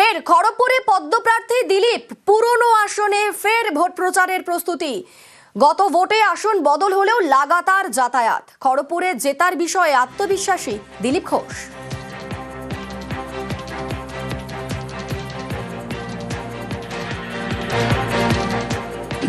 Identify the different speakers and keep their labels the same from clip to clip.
Speaker 1: ফের খড়গপুরে পদ্মপ্রার্থী দিলীপ পুরনো আসনে ফের ভোট প্রচারের প্রস্তুতি। গত ভোটে আসন বদল হলেও লাগাতার যাতায়াত। খড়গপুরে জেতার বিষয়ে আত্মবিশ্বাসী দিলীপ ঘোষ।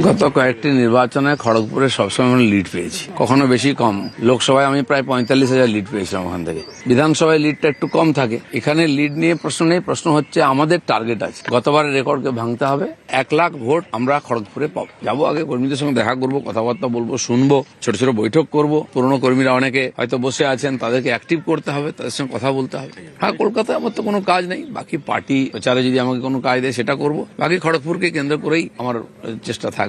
Speaker 2: গত কয়েকটি নির্বাচনে খড়গপুরে সবসময় লিড পেয়েছি, কখনো বেশি কম। লোকসভায় আমি প্রায় 45,000 লিড পেয়েছিলাম ওখান থেকে। বিধানসভায় লিডটা একটু কম থাকে। এখানে লিড নিয়ে প্রশ্ন নেই, প্রশ্ন হচ্ছে আমাদের টার্গেট আছে গতবারের রেকর্ডকে ভাঙতে হবে। 1 লাখ ভোট আমরা খড়গপুরে পাবো। যাবো, আগে কর্মীদের সঙ্গে দেখা করবো, কথাবার্তা বলবো, শুনবো, ছোট ছোট বৈঠক করবো। পুরনো কর্মীরা অনেকে হয়তো বসে আছেন, তাদেরকে অ্যাক্টিভ করতে হবে, তাদের সঙ্গে কথা বলতে হবে। হ্যাঁ, কলকাতায় আমার তো কোনো কাজ নেই, বাকি পার্টি প্রচারে যদি আমাকে কোনো কাজ দেয় সেটা করবো। বাকি খড়গপুরকে কেন্দ্র করেই আমার চেষ্টা থাকবে।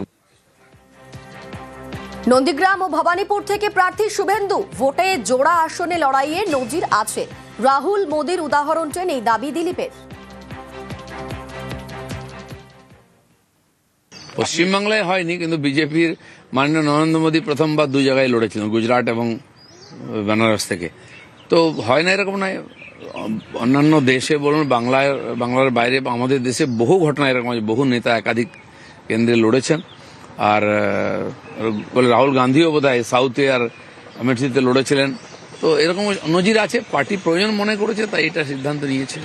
Speaker 1: নন্দীগ্রাম ও ভবানীপুর থেকে প্রার্থী শুভেন্দু। ভোটে জোড়া আসনে লড়াইয়ে নজির আছে। রাহুল মোদির উদাহরণ টেনে দাবি দিলীপের।
Speaker 2: পশ্চিমবাংলায় হয়নি, কিন্তু বিজেপির মাননীয় নরেন্দ্র মোদী প্রথমবার 2 জায়গায় লড়েছিলেন, গুজরাট এবং বেনারস থেকে। তো হয় না এরকম নয়, অন্যান্য দেশে বলুন, বাংলার বাইরে বা আমাদের দেশে বহু ঘটনা এরকম আছে। বহু নেতা একাধিক কেন্দ্রে লড়েছেন। আর রাহুল গান্ধীও বোধহয় সাউথে আর আমেঠিতে লড়েছিলেন। তো এরকম নজির আছে। পার্টি প্রয়োজন মনে করেছে, তাই এটা সিদ্ধান্ত নিয়েছে।